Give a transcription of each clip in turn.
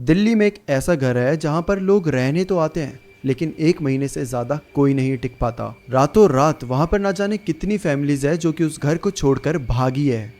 दिल्ली में एक ऐसा घर है जहां पर लोग रहने तो आते हैं लेकिन 1 महीने से ज्यादा कोई नहीं टिक पाता। रातों रात वहां पर ना जाने कितनी फैमिलीज है जो कि उस घर को छोड़कर भागी है।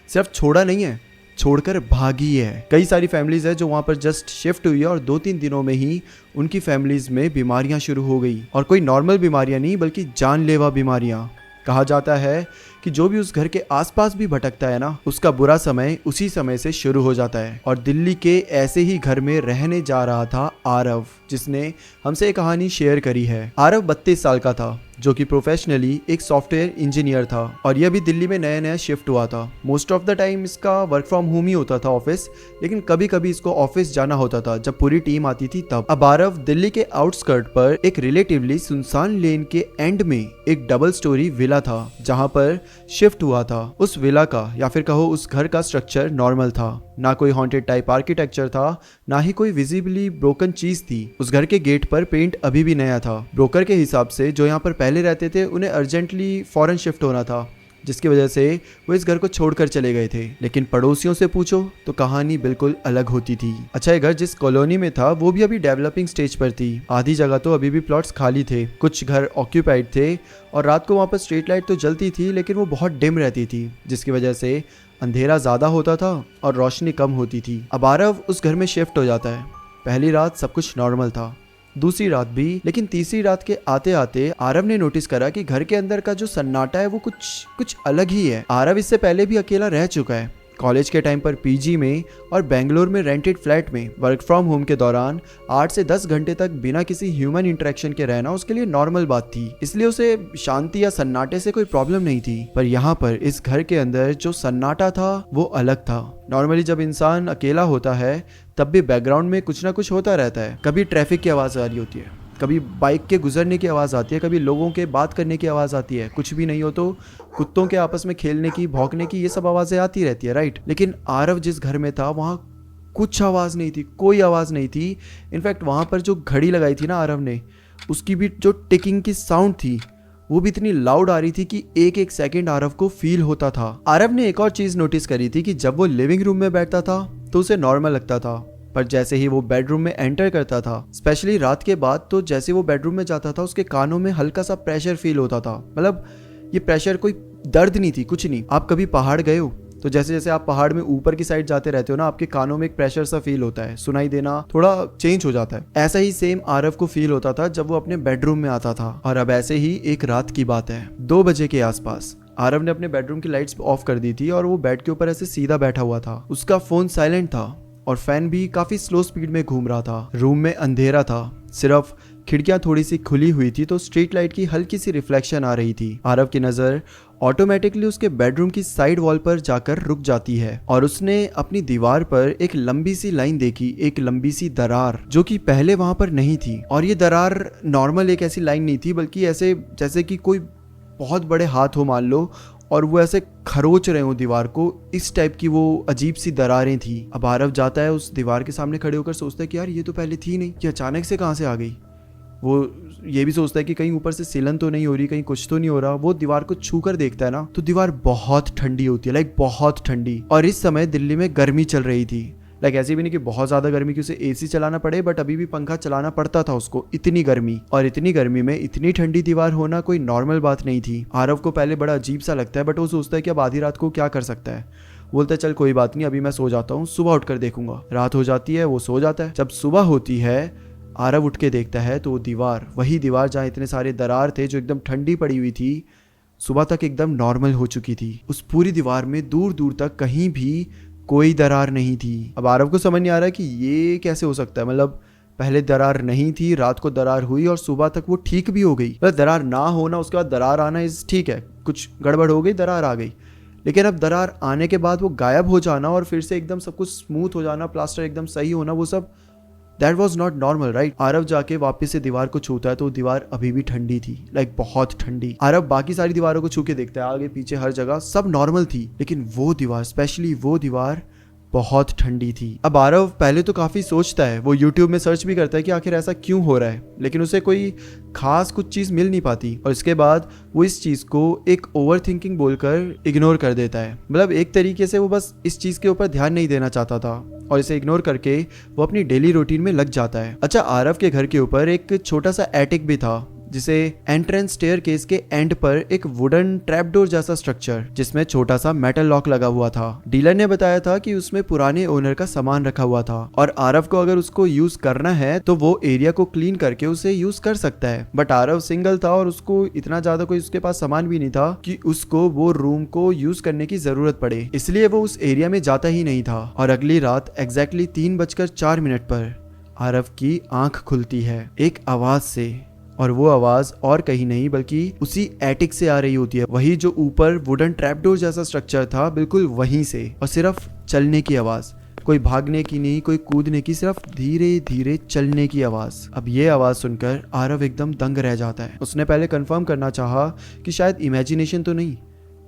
सिर्फ छोड़ा नहीं है, छोड़कर भागी है। कई सारी फैमिलीज है जो वहां पर जस्ट शिफ्ट हुई है और 2-3 दिनों में ही उनकी फैमिलीज में बीमारियां शुरू हो गई, और कोई नॉर्मल बीमारियां नहीं बल्कि जानलेवा बीमारियां। कहा जाता है कि जो भी उस घर के आसपास भी भटकता है ना, उसका बुरा समय उसी समय से शुरू हो जाता है। और दिल्ली के ऐसे ही घर में रहने जा रहा था आरव, जिसने हमसे एक कहानी शेयर करी है। आरव 32 साल का था, जो कि प्रोफेशनली एक सॉफ्टवेयर इंजीनियर था, और यह भी दिल्ली में नया नया शिफ्ट हुआ था। मोस्ट ऑफ द टाइम इसका वर्क फ्रॉम होम ही होता था ऑफिस, लेकिन कभी कभी इसको ऑफिस जाना होता था जब पूरी टीम आती थी तब। अब आरव दिल्ली के आउटस्कर्ट पर एक रिलेटिवली सुनसान लेन के एंड में एक डबल स्टोरी विला था जहां पर शिफ्ट हुआ था। उस विला का या फिर कहो उस घर का स्ट्रक्चर नॉर्मल था, ना कोई हॉन्टेड टाइप आर्किटेक्चर था, ना ही कोई विजिबली ब्रोकन चीज थी। उस घर के गेट पर पेंट अभी भी नया था। ब्रोकर के हिसाब से जो यहाँ पर पहले रहते थे उन्हें अर्जेंटली फॉरेन शिफ्ट होना था, जिसकी वजह से वो इस घर को छोड़कर चले गए थे। लेकिन पड़ोसियों से पूछो तो कहानी बिल्कुल अलग होती थी। अच्छा, ये घर जिस कॉलोनी में था वो भी अभी डेवलपिंग स्टेज पर थी। आधी जगह तो अभी भी प्लॉट्स खाली थे, कुछ घर ऑक्यूपाइड थे, और रात को वहाँ पर स्ट्रीट लाइट तो जलती थी लेकिन वो बहुत डिम रहती थी, जिसकी वजह से अंधेरा ज्यादा होता था और रोशनी कम होती थी। अब आरव उस घर में शिफ्ट हो जाता है। पहली रात सब कुछ नॉर्मल था, दूसरी रात भी, लेकिन तीसरी रात के आते आते आरव ने नोटिस करा कि घर के अंदर का जो सन्नाटा है वो कुछ अलग ही है। आरव इससे पहले भी अकेला रह चुका है, कॉलेज के टाइम पर पीजी में और बेंगलोर में रेंटेड फ्लैट में वर्क फ्रॉम होम के दौरान 8 से 10 घंटे तक बिना किसी ह्यूमन इंटरेक्शन के रहना उसके लिए नॉर्मल बात थी, इसलिए उसे शांति या सन्नाटे से कोई प्रॉब्लम नहीं थी। पर यहाँ पर इस घर के अंदर जो सन्नाटा था वो अलग था। नॉर्मली जब इंसान अकेला होता है तब भी बैकग्राउंड में कुछ ना कुछ होता रहता है। कभी ट्रैफिक की आवाज़ आ रही होती है, कभी बाइक के गुजरने की आवाज़ आती है, कभी लोगों के बात करने की आवाज़ आती है, कुछ भी नहीं हो तो कुत्तों के आपस में खेलने की, भौंकने की, ये सब आवाज़ें आती रहती है, राइट। लेकिन आरव जिस घर में था वहाँ कुछ आवाज़ नहीं थी, कोई आवाज़ नहीं थी। इनफैक्ट वहाँ पर जो घड़ी लगाई थी ना आरव ने, उसकी भी जो टिकिंग की साउंड थी वो भी इतनी लाउड आ रही थी कि एक एक सेकंड आरव को फील होता था। आरव ने एक और चीज़ नोटिस करी थी कि जब वो लिविंग रूम में बैठता था तो उसे नॉर्मल लगता था, पर जैसे ही वो बेडरूम में एंटर करता था, स्पेशली रात के बाद, तो जैसे वो बेडरूम में जाता था उसके कानों में हल्का सा प्रेशर फील होता था। मतलब ये प्रेशर कोई दर्द नहीं थी, कुछ नहीं। आप कभी पहाड़ गए हो तो जैसे जैसे आप पहाड़ में ऊपर की साइड जाते रहते हो ना, आपके कानों में एक प्रेशर सा फील होता है, सुनाई देना थोड़ा चेंज हो जाता है। ऐसा ही सेम आरव को फील होता था जब वो अपने बेडरूम में आता था। और अब ऐसे ही एक रात की बात है, 2 बजे के आसपास आरव ने अपने बेडरूम की लाइट्स ऑफ कर दी थी और वो बेड के ऊपर ऐसे सीधा बैठा हुआ था। उसका फोन साइलेंट था और फैन भी काफी स्लो स्पीड में घूम रहा था। रूम में अंधेरा था, सिर्फ खिड़कियां थोड़ी सी खुली हुई थी तो स्ट्रीट लाइट की हल्की सी रिफ्लेक्शन आ रही थी। आरव की नजर ऑटोमेटिकली उसके बेडरूम की साइड वॉल पर जाकर रुक जाती है और उसने अपनी दीवार पर एक लंबी सी लाइन देखी, एक लंबी सी दरार जो कि पहले वहां पर नहीं थी। और ये दरार नॉर्मल एक ऐसी लाइन नहीं थी, बल्कि ऐसे जैसे कि कोई बहुत बड़े हाथ हो मान लो और वो ऐसे खरोच रहे हो दीवार को, इस टाइप की वो अजीब सी दरारें थी। अब आरव जाता है उस दीवार के सामने खड़े होकर सोचता है कि यार ये तो पहले थी नहीं, ये अचानक से कहाँ से आ गई। वो ये भी सोचता है कि कहीं ऊपर से सिलन तो नहीं हो रही, कहीं कुछ तो नहीं हो रहा। वो दीवार को छू कर देखता है ना तो दीवार बहुत ठंडी होती है, बहुत ठंडी। और इस समय दिल्ली में गर्मी चल रही थी, ऐसी भी नहीं कि बहुत ज्यादा गर्मी कि उसे एसी चलाना पड़े, बट अभी भी पंखा चलाना पड़ता था उसको, इतनी गर्मी। और इतनी गर्मी में इतनी ठंडी दीवार होना कोई नॉर्मल बात नहीं थी। आरव को पहले बड़ा अजीब सा लगता है, बट वो सोचता है कि अब आधी रात को क्या कर सकता है। बोलता है चल कोई बात नहीं, अभी मैं सो जाता हूँ, सुबह उठकर देखूंगा। रात हो जाती है, वो सो जाता है। जब सुबह होती है आरव उठ के देखता है तो वो दीवार, वही दीवार जहाँ इतने सारे दरार थे, जो एकदम ठंडी पड़ी हुई थी, सुबह तक एकदम नॉर्मल हो चुकी थी। उस पूरी दीवार में दूर दूर तक कहीं भी कोई दरार नहीं थी। अब आरव को समझ नहीं आ रहा है कि ये कैसे हो सकता है। मतलब पहले दरार नहीं थी, रात को दरार हुई और सुबह तक वो ठीक भी हो गई। मतलब दरार ना होना उसके बाद दरार आना इस ठीक है, कुछ गड़बड़ हो गई, दरार आ गई। लेकिन अब दरार आने के बाद वो गायब हो जाना और फिर से एकदम सब कुछ स्मूथ हो जाना, प्लास्टर एकदम सही होना, वो सब that was not normal, right. Aarav जाके वापस से दीवार को छूता है तो दीवार अभी भी ठंडी थी, बहुत ठंडी। आरव बाकी सारी दीवारों को छू के देखता है, आगे पीछे हर जगह सब नॉर्मल थी, लेकिन वो दीवार, स्पेशली वो दीवार बहुत ठंडी थी। अब आरव पहले तो काफी सोचता है, वो यूट्यूब में सर्च भी करता है कि आखिर ऐसा क्यों हो रहा है, लेकिन उसे कोई खास कुछ चीज मिल नहीं पाती। और इसके बाद वो इस चीज को एक ओवर थिंकिंग बोलकर इग्नोर कर देता है। मतलब एक तरीके से वो बस इस चीज के ऊपर ध्यान नहीं देना चाहता था और इसे इग्नोर करके वो अपनी डेली रूटीन में लग जाता है। अच्छा, आरव के घर के ऊपर एक छोटा सा एटिक भी था, जिसे एंट्रेंस स्टेयरकेस के एंड पर एक वुडन ट्रैपडोर जैसा स्ट्रक्चर जिसमें छोटा सा मेटल लॉक लगा हुआ था। डीलर ने बताया था कि उसमें पुराने ओनर का सामान रखा हुआ था और आरव को अगर उसको यूज करना है तो वो एरिया को क्लीन करके उसे यूज कर सकता है। बट आरव सिंगल था और उसको इतना ज्यादा कोई उसके पास सामान भी नहीं था कि उसको वो रूम को यूज करने की जरूरत पड़े, इसलिए वो उस एरिया में जाता ही नहीं था। और अगली रात एग्जैक्टली 3:04 पर आरव की आंख खुलती है एक आवाज से, और वो आवाज और कहीं नहीं बल्कि उसी एटिक से आ रही होती है, वही जो ऊपर वुडन ट्रैपडोर जैसा स्ट्रक्चर था, बिल्कुल वहीं से। और सिर्फ चलने की आवाज, कोई भागने की नहीं, कोई कूदने की, सिर्फ धीरे धीरे चलने की आवाज। अब ये आवाज सुनकर आरव एकदम दंग रह जाता है। उसने पहले कंफर्म करना चाहा कि शायद इमेजिनेशन तो नहीं।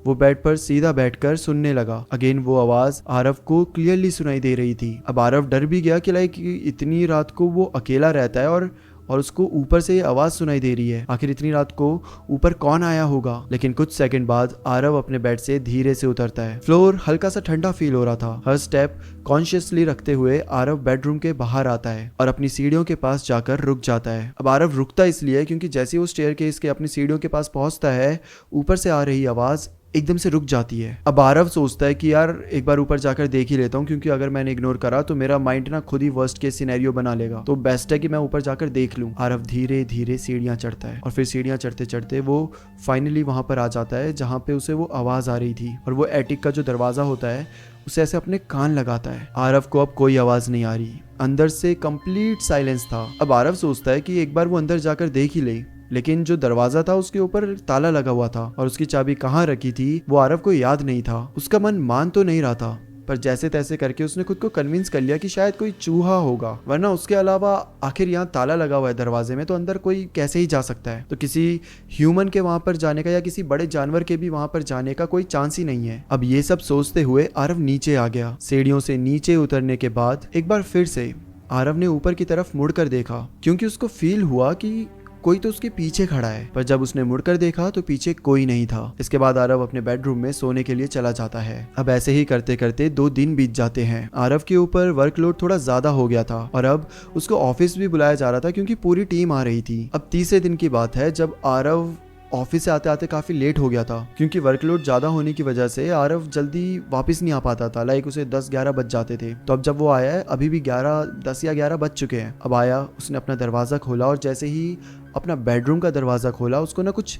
वो बेड पर सीधा बैठकर सुनने लगा। अगेन वो आवाज आरव को क्लियरली सुनाई दे रही थी। अब आरव डर भी गया कि लाइक इतनी रात को वो अकेला रहता है और उसको ऊपर से ये आवाज सुनाई दे रही है, आखिर इतनी रात को ऊपर कौन आया होगा। लेकिन कुछ सेकंड बाद आरव अपने बेड से धीरे से उतरता है। फ्लोर हल्का सा ठंडा फील हो रहा था। हर स्टेप कॉन्शियसली रखते हुए आरव बेडरूम के बाहर आता है और अपनी सीढ़ियों के पास जाकर रुक जाता है। अब आरव रुकता इसलिए क्योंकि जैसे वो स्टेयरकेस के अपनी सीढ़ियों के पास पहुंचता है, ऊपर से आ रही आवाज एकदम से रुक जाती है। अब आरव सोचता है कि यार एक बार ऊपर जाकर देख ही लेता हूँ, क्योंकि अगर मैंने इग्नोर करा तो मेरा माइंड ना खुद ही वर्स्ट केस सिनेरियो बना लेगा, तो बेस्ट है कि मैं ऊपर जाकर देख लूँ। आरव धीरे धीरे सीढ़ियाँ चढ़ता है और फिर सीढ़ियाँ चढ़ते चढ़ते वो फाइनली वहां पर आ जाता है जहाँ पे उसे वो आवाज आ रही थी। और वो एटिक का जो दरवाजा होता है उसे ऐसे अपने कान लगाता है। आरव को अब कोई आवाज नहीं आ रही, अंदर से कंप्लीट साइलेंस था। अब आरव सोचता है कि एक बार वो अंदर जाकर देख ही ले, लेकिन जो दरवाजा था उसके ऊपर ताला लगा हुआ था और उसकी चाबी कहाँ रखी थी वो आरव को याद नहीं था। उसका मन मान तो नहीं रहा था, पर जैसे तैसे करके उसने खुद को कन्विंस कर लिया कि शायद कोई चूहा होगा, वरना उसके अलावा आखिर यहाँ ताला लगा हुआ है दरवाजे में, तो अंदर कोई कैसे ही जा सकता है। तो किसी ह्यूमन के वहां पर जाने का या किसी बड़े जानवर के भी वहां पर जाने का कोई चांस ही नहीं है। अब ये सब सोचते हुए आरव नीचे आ गया। सीढ़ियों से नीचे उतरने के बाद एक बार फिर से आरव ने ऊपर की तरफ मुड़कर देखा, क्योंकि उसको फील हुआ कि कोई तो उसके पीछे खड़ा है। पर जब उसने मुड़कर देखा तो पीछे कोई नहीं था। इसके बाद आरव अपने बेडरूम में सोने के लिए चला जाता है। अब ऐसे ही करते करते 2 दिन बीत जाते हैं। आरव के ऊपर वर्कलोड थोड़ा ज्यादा हो गया था और अब उसको ऑफिस भी बुलाया जा रहा था क्योंकि पूरी टीम आ रही थी। अब तीसरे दिन की बात है जब आरव ऑफिस से आते आते काफी लेट हो गया था, क्योंकि वर्कलोड ज्यादा होने की वजह से आरव जल्दी वापस नहीं आ पाता था। लाइक उसे 10-11 बज जाते थे। तो अब जब वो आया है, अभी भी 10 या 11 बज चुके हैं। अब आया, उसने अपना दरवाजा खोला और जैसे ही अपना बेडरूम का दरवाजा खोला उसको ना कुछ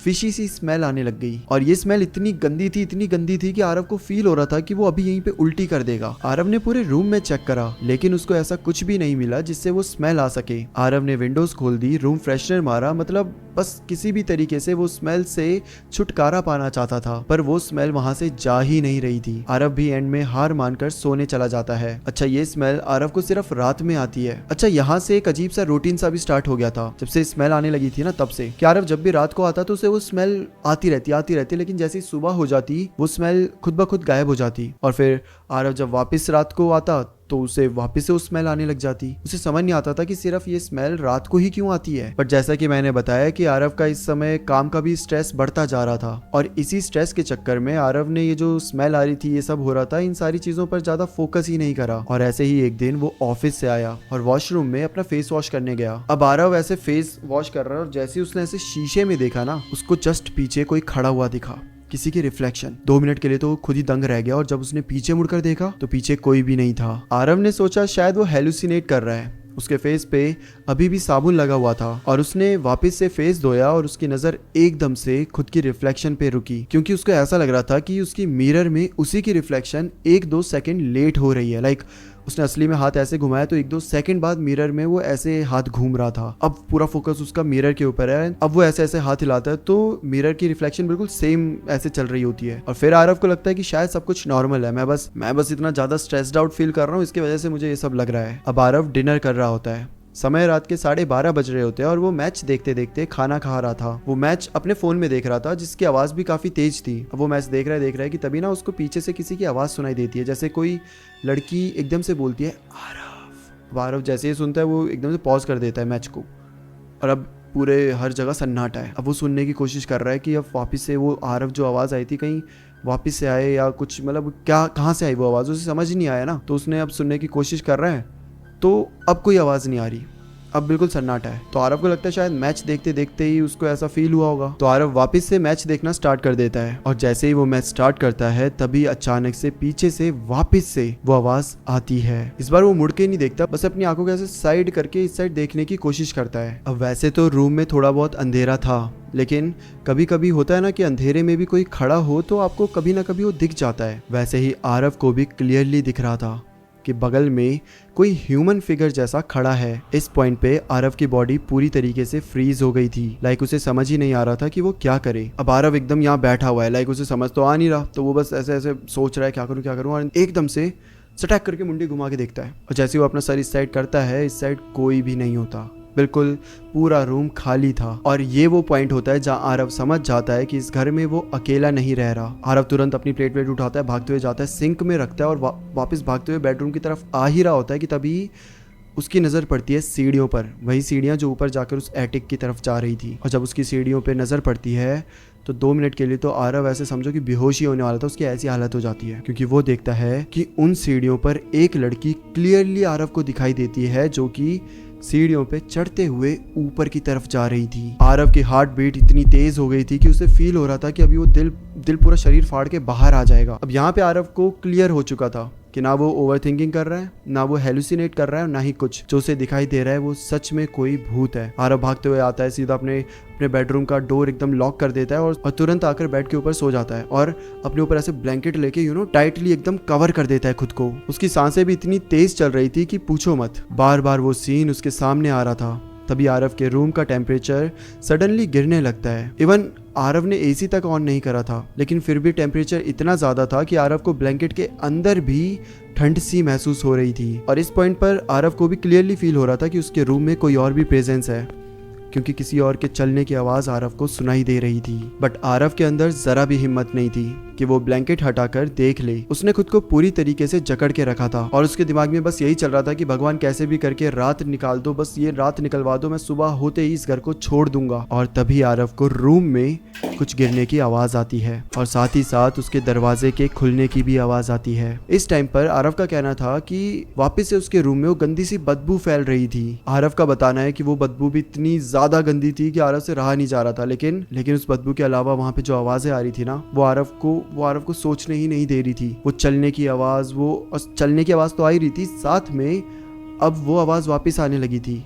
फिशी सी स्मेल आने लग गई। और ये स्मेल इतनी गंदी थी कि आरव को फील हो रहा था कि वो अभी यहीं पे उल्टी कर देगा। आरव ने पूरे रूम में चेक करा, लेकिन उसको ऐसा कुछ भी नहीं मिला जिससे वो स्मेल आ सके। आरव ने विंडोज खोल दी, रूम फ्रेशनर मारा, मतलब बस किसी भी तरीके से वो स्मेल से छुटकारा पाना चाहता था, पर वो स्मेल वहां से जा ही नहीं रही थी। आरव भी एंड में हार मानकर सोने चला जाता है। अच्छा, ये स्मेल आरव को सिर्फ रात में आती है। अच्छा, यहाँ से एक अजीब सा रूटीन सा भी स्टार्ट हो गया था जब से स्मेल आने लगी थी ना, तब से कि आरव जब भी रात को आता तो उसे वो स्मेल आती रहती, लेकिन जैसे ही सुबह हो जाती वो स्मेल खुद ब खुद गायब हो जाती। और फिर आरव जब वापस रात को आता तो उसे वापस से वो स्मेल आने लग जाती। उसे समझ नहीं आता था कि सिर्फ ये स्मेल रात को ही क्यों आती है। बट जैसा कि मैंने बताया कि आरव का इस समय काम का भी स्ट्रेस बढ़ता जा रहा था और इसी स्ट्रेस के चक्कर में आरव ने ये जो स्मेल आ रही थी, ये सब हो रहा था, इन सारी चीजों पर ज्यादा फोकस ही नहीं करा। और ऐसे ही एक दिन वो ऑफिस से आया और वॉशरूम में अपना फेस वॉश करने गया। अब आरव ऐसे फेस वॉश कर रहा है और जैसे ही उसने ऐसे शीशे में देखा ना, उसको जस्ट पीछे कोई खड़ा हुआ दिखा, किसी की रिफ्लेक्शन। 2 मिनट के लिए तो खुद ही दंग रह गया और जब उसने पीछे मुड़कर देखा तो पीछे कोई भी नहीं था। आरव ने सोचा शायद वो हेलुसिनेट कर रहा है। उसके फेस पे अभी भी साबुन लगा हुआ था और उसने वापस से फेस धोया और उसकी नजर एकदम से खुद की रिफ्लेक्शन पे रुकी, क्योंकि उसको ऐसा लग रहा था कि उसकी मिरर में उसी की रिफ्लेक्शन 1-2 सेकंड लेट हो रही है। लाइक उसने असली में हाथ ऐसे घुमाया तो 1-2 सेकंड बाद मिरर में वो ऐसे हाथ घूम रहा था। अब पूरा फोकस उसका मिरर के ऊपर है। अब वो ऐसे ऐसे हाथ हिलाता है तो मिरर की रिफ्लेक्शन बिल्कुल सेम ऐसे चल रही होती है। और फिर आरव को लगता है कि शायद सब कुछ नॉर्मल है, मैं बस इतना ज्यादा स्ट्रेस्ड आउट फील कर रहा हूँ, इसकी वजह से मुझे ये सब लग रहा है। अब आरव डिनर कर रहा होता है समय रात के 12:30 बज रहे होते हैं और वो मैच देखते देखते खाना खा रहा था। वो मैच अपने फोन में देख रहा था जिसकी आवाज भी काफी तेज थी। अब वो मैच देख रहा है कि तभी ना उसको पीछे से किसी की आवाज सुनाई देती है, जैसे कोई लड़की एकदम से बोलती है आरव। आरव जैसे ही सुनता है वो एकदम से पॉज कर देता है मैच को, और अब पूरे हर जगह सन्नाटा है। अब वो सुनने की कोशिश कर रहा है कि अब वापस से वो आरव जो आवाज़ आई थी कहीं वापस से आए या कुछ, मतलब क्या कहाँ से आई वो आवाज़, उसे समझ ही नहीं आया ना। तो उसने अब सुनने की कोशिश कर रहा है, तो अब कोई आवाज़ नहीं आ रही, अब बिल्कुल सन्नाटा है। तो आरव को लगता है शायद मैच देखते देखते ही उसको ऐसा फील हुआ होगा। तो आरव वापस से मैच देखना स्टार्ट कर देता है, और जैसे ही वो मैच स्टार्ट करता है तभी अचानक से पीछे से वापस से वो आवाज आती है। इस बार वो मुड़ के नहीं देखता, बस अपनी आंखों को ऐसे साइड करके इस साइड देखने की कोशिश करता है। अब वैसे तो रूम में थोड़ा बहुत अंधेरा था, लेकिन कभी कभी होता है ना कि अंधेरे में भी कोई खड़ा हो तो आपको कभी ना कभी वो दिख जाता है। वैसे ही आरव को भी क्लियरली दिख रहा था कि बगल में कोई ह्यूमन फिगर जैसा खड़ा है। इस पॉइंट पे आरव की बॉडी पूरी तरीके से फ्रीज हो गई थी, लाइक उसे समझ ही नहीं आ रहा था कि वो क्या करे। अब आरव एकदम यहाँ बैठा हुआ है, लाइक उसे समझ तो आ नहीं रहा, तो वो बस ऐसे ऐसे सोच रहा है क्या करूँ, और एकदम से सटैक करके मुंडी घुमा के देखता है, और जैसे वो अपना सर इस साइड करता है, इस साइड कोई भी नहीं होता, बिल्कुल पूरा रूम खाली था। और ये वो पॉइंट होता है जहाँ आरव समझ जाता है कि इस घर में वो अकेला नहीं रह रहा। आरव तुरंत अपनी प्लेट उठाता है, भागते हुए जाता है, सिंक में रखता है और वापस भागते हुए बेडरूम की तरफ आ ही रहा होता है कि तभी उसकी नज़र पड़ती है सीढ़ियों पर, वही सीढ़ियाँ जो ऊपर जाकर उस एटिक की तरफ जा रही थी। और जब उसकी सीढ़ियों पर नज़र पड़ती है तो 2 मिनट के लिए तो आरव ऐसे समझो कि बेहोश ही होने वाला था, उसकी ऐसी हालत हो जाती है, क्योंकि वो देखता है कि उन सीढ़ियों पर एक लड़की क्लियरली आरव को दिखाई देती है, जो कि सीढ़ियों पे चढ़ते हुए ऊपर की तरफ जा रही थी। आरव की हार्ट बीट इतनी तेज हो गई थी कि उसे फील हो रहा था कि अभी वो दिल पूरा शरीर फाड़ के बाहर आ जाएगा। अब यहाँ पे आरव को क्लियर हो चुका था कि ना वो ओवर थिंकिंग कर रहा है, ना वो हेलुसिनेट कर रहा है, और ना ही कुछ जो उसे दिखाई दे रहा है वो सच में कोई भूत है। आरव भागते हुए आता है, सीधा अपने बेडरूम का डोर एकदम लॉक कर देता है और तुरंत आकर बेड के ऊपर सो जाता है, और अपने ऊपर ऐसे ब्लैंकेट लेके टाइटली एकदम कवर कर देता है खुद को। उसकी सांसें भी इतनी तेज चल रही थी कि पूछो मत, बार बार वो सीन उसके सामने आ रहा था। तभी आरव के रूम का टेम्परेचर सडनली गिरने लगता है। इवन आरव ने एसी तक ऑन नहीं करा था, लेकिन फिर भी टेम्परेचर इतना ज़्यादा था कि आरव को ब्लैंकेट के अंदर भी ठंड सी महसूस हो रही थी। और इस पॉइंट पर आरव को भी क्लियरली फील हो रहा था कि उसके रूम में कोई और भी प्रेजेंस है, क्योंकि किसी और के चलने की आवाज़ आरव को सुनाई दे रही थी। बट आरव के अंदर ज़रा भी हिम्मत नहीं थी कि वो ब्लैंकेट हटाकर देख ले। उसने खुद को पूरी तरीके से जकड़ के रखा था, और उसके दिमाग में बस यही चल रहा था कि भगवान कैसे भी करके रात निकाल दो, बस ये रात निकलवा दो, मैं सुबह होते ही इस घर को छोड़ दूंगा। और तभी आरव को रूम में कुछ गिरने की आवाज़ आती है, और साथ ही साथ उसके दरवाजे के खुलने की भी आवाज़ आती है। इस टाइम पर आरव का कहना था कि वापस से उसके रूम में वो गंदी सी बदबू फैल रही थी। आरव का बताना है कि वो बदबू भी इतनी ज़्यादा गंदी थी कि आरव से रहा नहीं जा रहा था, लेकिन उस बदबू के अलावा वहाँ पे जो आवाज़ें आ रही थी ना, वो आरव को सोचने ही नहीं दे रही थी। वो चलने की आवाज़ तो आ ही रही थी, साथ में अब वो आवाज़ वापस आने लगी थी।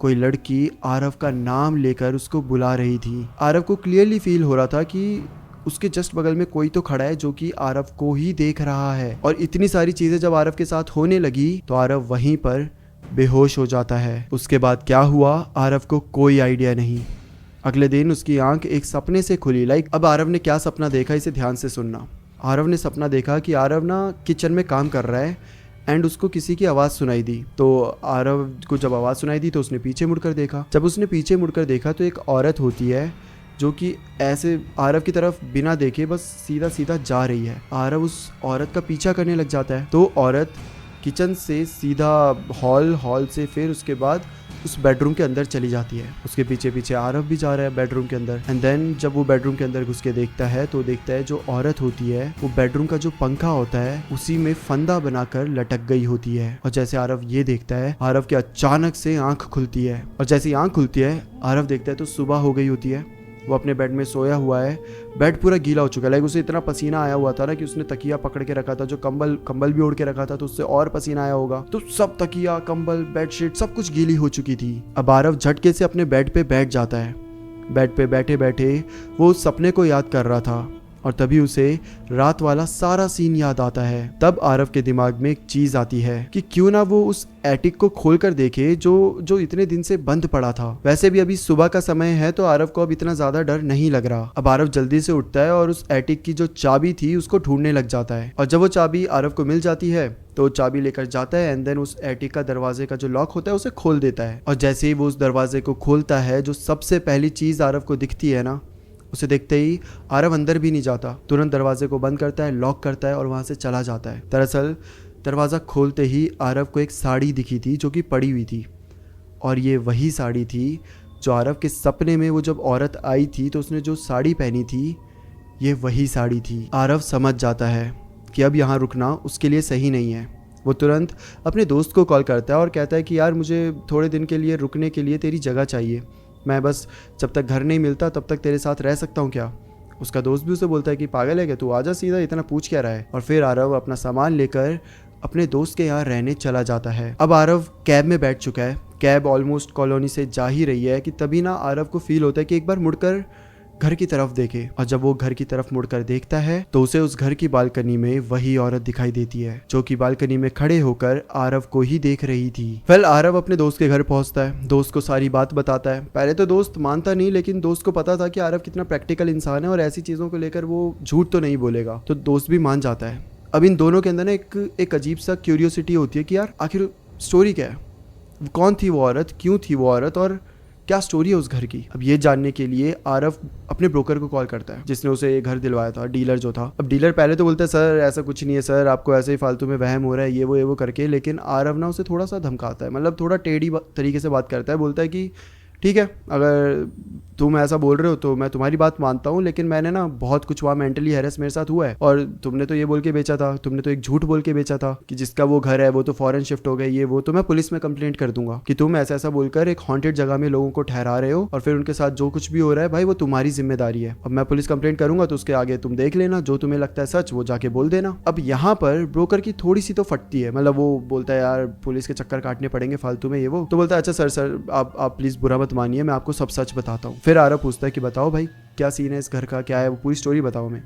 कोई लड़की आरव का नाम लेकर उसको बुला रही थी। आरव को क्लियरली फील हो रहा था कि उसके जस्ट बगल में कोई तो खड़ा है जो कि आरव को ही देख रहा है। और इतनी सारी चीज़ें जब आरव के साथ होने लगी तो आरव वहीं पर बेहोश हो जाता है। उसके बाद क्या हुआ आरव को कोई आइडिया नहीं। अगले दिन उसकी आंख एक सपने से खुली। अब आरव ने क्या सपना देखा, इसे ध्यान से सुनना। आरव ने सपना देखा कि आरव ना किचन में काम कर रहा है एंड उसको किसी की आवाज़ सुनाई दी। तो आरव को जब आवाज़ सुनाई दी तो उसने पीछे मुड़कर देखा। जब उसने पीछे मुड़कर देखा तो एक औरत होती है जो कि ऐसे आरव की तरफ बिना देखे बस सीधा सीधा जा रही है। आरव उस औरत का पीछा करने लग जाता है। तो औरत किचन से सीधा हॉल से फिर उसके बाद उस बेडरूम के अंदर चली जाती है। उसके पीछे पीछे आरव भी जा रहा है बेडरूम के अंदर। एंड देन जब वो बेडरूम के अंदर घुस के देखता है तो देखता है जो औरत होती है वो बेडरूम का जो पंखा होता है उसी में फंदा बनाकर लटक गई होती है। और जैसे आरव ये देखता है, आरव के अचानक से आंख खुलती है, और जैसे आंख खुलती है आरव देखता है तो सुबह हो गई होती है। वो अपने बेड में सोया हुआ है, बेड पूरा गीला हो चुका है। उसे इतना पसीना आया हुआ था ना कि उसने तकिया पकड़ के रखा था, जो कंबल भी ओढ़ के रखा था, तो उससे और पसीना आया होगा। तो सब तकिया, कंबल, बेडशीट सब कुछ गीली हो चुकी थी। अब आरव झटके से अपने बेड पे बैठ जाता है। बेड पे बैठे बैठे वो उस सपने को याद कर रहा था और तभी उसे रात वाला सारा सीन याद आता है। तब आरव के दिमाग में एक चीज आती है कि क्यों ना वो उस एटिक को खोल कर देखे जो इतने दिन से बंद पड़ा था। वैसे भी अभी सुबह का समय है तो आरव को अब इतना ज्यादा डर नहीं लग रहा। अब आरव जल्दी से उठता है और उस एटिक की जो चाबी थी उसको ढूंढने लग जाता है, और जब वो चाबी आरव को मिल जाती है तो चाबी लेकर जाता है एंड देन उस एटिक का दरवाजे का जो लॉक होता है उसे खोल देता है। और जैसे ही वो उस दरवाजे को खोलता है, जो सबसे पहली चीज आरव को दिखती है ना, उसे देखते ही आरव अंदर भी नहीं जाता, तुरंत दरवाजे को बंद करता है, लॉक करता है और वहां से चला जाता है। दरअसल दरवाज़ा खोलते ही आरव को एक साड़ी दिखी थी जो कि पड़ी हुई थी, और ये वही साड़ी थी जो आरव के सपने में वो जब औरत आई थी तो उसने जो साड़ी पहनी थी, ये वही साड़ी थी। आरव समझ जाता है कि अब यहाँ रुकना उसके लिए सही नहीं है। वो तुरंत अपने दोस्त को कॉल करता है और कहता है कि यार मुझे थोड़े दिन के लिए रुकने के लिए तेरी जगह चाहिए, मैं बस जब तक घर नहीं मिलता तब तक तेरे साथ रह सकता हूँ क्या। उसका दोस्त भी उसे बोलता है कि पागल है क्या, तू आजा सीधा, इतना पूछ क्या रहा है। और फिर आरव अपना सामान लेकर अपने दोस्त के यहाँ रहने चला जाता है। अब आरव कैब में बैठ चुका है, कैब ऑलमोस्ट कॉलोनी से जा ही रही है कि तभी ना आरव को फील होता है कि एक बार मुड़कर घर की तरफ देखे। और जब वो घर की तरफ मुड़कर देखता है तो उसे उस घर की बालकनी में वही औरत दिखाई देती है जो कि बालकनी में खड़े होकर आरव को ही देख रही थी। वेल आरव अपने दोस्त के घर पहुंचता है, दोस्त को सारी बात बताता है। पहले तो दोस्त मानता नहीं, लेकिन दोस्त को पता था कि आरव कितना प्रैक्टिकल इंसान है और ऐसी चीजों को लेकर वो झूठ तो नहीं बोलेगा, तो दोस्त भी मान जाता है। अब इन दोनों के अंदर ना एक अजीब सा क्यूरियोसिटी होती है कि यार आखिर स्टोरी क्या है, कौन थी वो औरत, क्यों थी वो औरत और क्या स्टोरी है उस घर की। अब ये जानने के लिए आरव अपने ब्रोकर को कॉल करता है जिसने उसे ये घर दिलवाया था, डीलर जो था। अब डीलर पहले तो बोलता है सर ऐसा कुछ नहीं है सर, आपको ऐसे ही फालतू में वहम हो रहा है ये वो करके, लेकिन आरव ना उसे थोड़ा सा धमकाता है, मतलब थोड़ा टेढ़ी तरीके से बात करता है। बोलता है कि ठीक है, अगर तुम ऐसा बोल रहे हो तो मैं तुम्हारी बात मानता हूँ, लेकिन मैंने ना बहुत कुछ वहाँ मेंटली हैरेस मेरे साथ हुआ है, और तुमने तो ये बोल के बेचा था, तुमने तो एक झूठ बोल के बेचा था कि जिसका वो घर है वो तो फॉरेन शिफ्ट हो गए, ये वो, तो मैं पुलिस में कंप्लेंट कर दूंगा कि तुम ऐसा ऐसा बोलकर एक हॉन्टेड जगह में लोगों को ठहरा रहे हो और फिर उनके साथ जो कुछ भी हो रहा है भाई वो तुम्हारी जिम्मेदारी है। अब मैं पुलिस कंप्लेंट करूंगा तो उसके आगे तुम देख लेना, जो तुम्हें लगता है सच वो जाके बोल देना। अब यहाँ पर ब्रोकर की थोड़ी सी तो फटती है, मतलब वो बोलता है यार पुलिस के चक्कर काटने पड़ेंगे फालतू में ये वो, तो बोलता है अच्छा सर आप प्लीज बुरा मत मानिए, मैं आपको सब सच बताता हूँ। फिर आरव पूछता है कि बताओ भाई क्या सीन है इस घर का, क्या है वो पूरी स्टोरी बताओ हमें।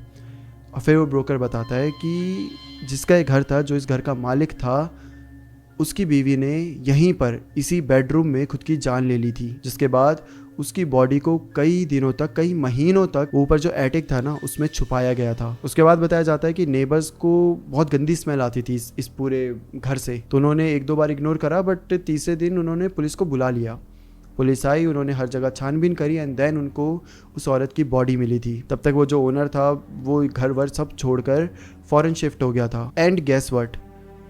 और फिर वो ब्रोकर बताता है कि जिसका एक घर था, जो इस घर का मालिक था, उसकी बीवी ने यहीं पर इसी बेडरूम में खुद की जान ले ली थी, जिसके बाद उसकी बॉडी को कई दिनों तक, कई महीनों तक ऊपर जो एटिक था ना उसमें छुपाया गया था। उसके बाद बताया जाता है कि नेबर्स को बहुत गंदी स्मेल आती थी इस पूरे घर से, तो उन्होंने एक दो बार इग्नोर करा, बट तीसरे दिन उन्होंने पुलिस को बुला लिया। पुलिस आई, उन्होंने हर जगह छानबीन करी एंड देन उनको उस औरत की बॉडी मिली थी। तब तक वो जो ओनर था वो घर वर सब छोड़कर फॉरेन शिफ्ट हो गया था। एंड गेस व्हाट,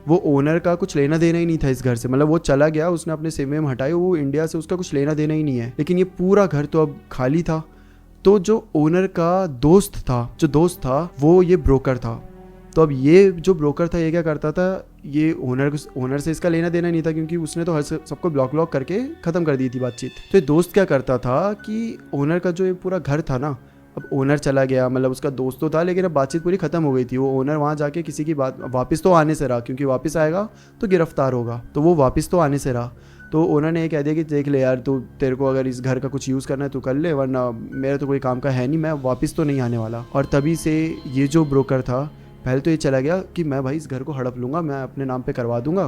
वो ओनर का कुछ लेना देना ही नहीं था इस घर से, मतलब वो चला गया, उसने अपने सिम में हटाई, वो इंडिया से उसका कुछ लेना देना ही नहीं है, लेकिन ये पूरा घर तो अब खाली था। तो जो ओनर का दोस्त था वो ये ब्रोकर था। तो अब ये जो ब्रोकर था ये क्या करता था, ये ओनर से इसका लेना देना नहीं था क्योंकि उसने तो हर सबको ब्लॉक करके खत्म कर दी थी बातचीत। तो ये दोस्त क्या करता था कि ओनर का जो ये पूरा घर था ना, अब ओनर चला गया, मतलब उसका दोस्त तो था लेकिन अब बातचीत पूरी खत्म हो गई थी। वो ओनर वहाँ जाके किसी की बात वापस तो आने से रहा, क्योंकि वापस आएगा तो गिरफ्तार होगा, तो वो वापस तो आने से रहा। तो ओनर ने ये कह दिया कि देख ले यार, तू तेरे को अगर इस घर का कुछ यूज़ करना है तो कर ले, वरना मेरा तो कोई काम का है नहीं, मैं वापस तो नहीं आने वाला। और तभी से ये जो ब्रोकर था पहले तो ये चला गया कि मैं भाई इस घर को हड़प लूँगा, मैं अपने नाम पे करवा दूंगा,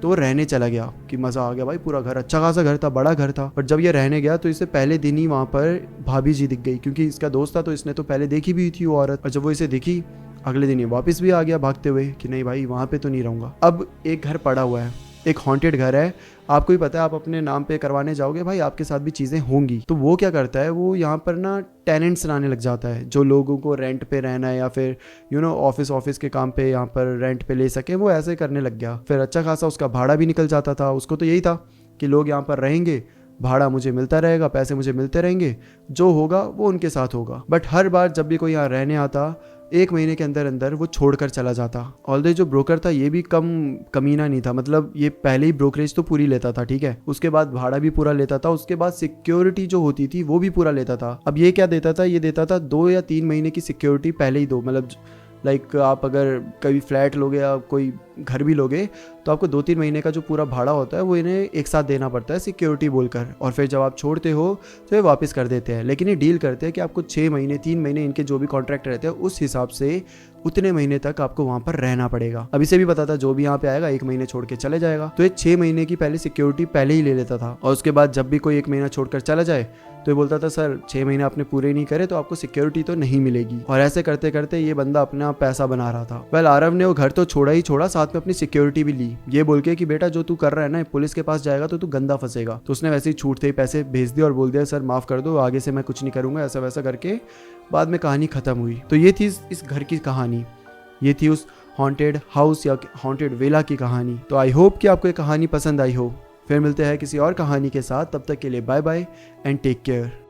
तो वो रहने चला गया कि मज़ा आ गया भाई, पूरा घर अच्छा खासा घर था, बड़ा घर था। पर जब ये रहने गया तो इसे पहले दिन ही वहाँ पर भाभी जी दिख गई, क्योंकि इसका दोस्त था तो इसने तो पहले देखी भी थी वो औरत। और जब वो इसे दिखी अगले दिन ये वापस भी आ गया भागते हुए कि नहीं भाई वहाँ पे तो नहीं रहूँगा। अब एक घर पड़ा हुआ है, एक हॉन्टेड घर है, आपको ही पता है, आप अपने नाम पे करवाने जाओगे भाई आपके साथ भी चीज़ें होंगी। तो वो क्या करता है, वो यहाँ पर ना टेनेंट्स लाने लग जाता है, जो लोगों को रेंट पे रहना है या फिर ऑफिस के काम पे यहाँ पर रेंट पे ले सके, वो ऐसे करने लग गया। फिर अच्छा खासा उसका भाड़ा भी निकल जाता था। उसको तो यही था कि लोग यहाँ पर रहेंगे, भाड़ा मुझे मिलता रहेगा, पैसे मुझे मिलते रहेंगे, जो होगा वो उनके साथ होगा। बट हर बार जब भी कोई यहाँ रहने आता, एक महीने के अंदर अंदर वो छोड़कर चला जाता। ऑल्दो जो ब्रोकर था ये भी कमीना नहीं था, मतलब ये पहले ही ब्रोकरेज तो पूरी लेता था, ठीक है, उसके बाद भाड़ा भी पूरा लेता था, उसके बाद सिक्योरिटी जो होती थी वो भी पूरा लेता था। अब ये क्या देता था, ये देता था 2 या 3 महीने की सिक्योरिटी पहले ही दो, मतलब लाइक आप अगर कभी फ्लैट लोगे या कोई घर भी लोगे तो आपको 2-3 महीने का जो पूरा भाड़ा होता है वो इन्हें एक साथ देना पड़ता है सिक्योरिटी बोलकर, और फिर जब आप छोड़ते हो तो ये वापस कर देते हैं। लेकिन ये डील करते हैं कि आपको 6 महीने 3 महीने इनके जो भी कॉन्ट्रैक्ट रहते हैं उस हिसाब से उतने महीने तक आपको वहां पर रहना पड़ेगा। अब इसे भी पता था जो भी यहाँ पे आएगा 1 महीने छोड़ के चले जाएगा, तो ये 6 महीने की पहले सिक्योरिटी पहले ही ले लेता था, और उसके बाद जब भी कोई 1 महीना छोड़कर चला जाए तो ये बोलता था सर 6 महीने आपने पूरे नहीं करे तो आपको सिक्योरिटी तो नहीं मिलेगी। और ऐसे करते करते ये बंदा अपना पैसा बना रहा था। वेल आरव ने वो घर तो छोड़ा ही छोड़ा, साथ में अपनी सिक्योरिटी भी ली, ये बोल के कि बेटा जो तू कर रहा है ना पुलिस के पास जाएगा तो तू गंदा फंसेगा। तो उसने वैसे ही छूटते ही पैसे भेज दिए और बोल दिया सर माफ कर दो, आगे से मैं कुछ नहीं करूंगा, ऐसा वैसा करके बाद में कहानी खत्म हुई। तो ये थी इस घर की कहानी, ये थी उस हॉन्टेड हाउस या हॉन्टेड विला की कहानी। तो आई होप कि आपको ये कहानी पसंद आई हो। फिर मिलते हैं किसी और कहानी के साथ, तब तक के लिए bye bye and take care.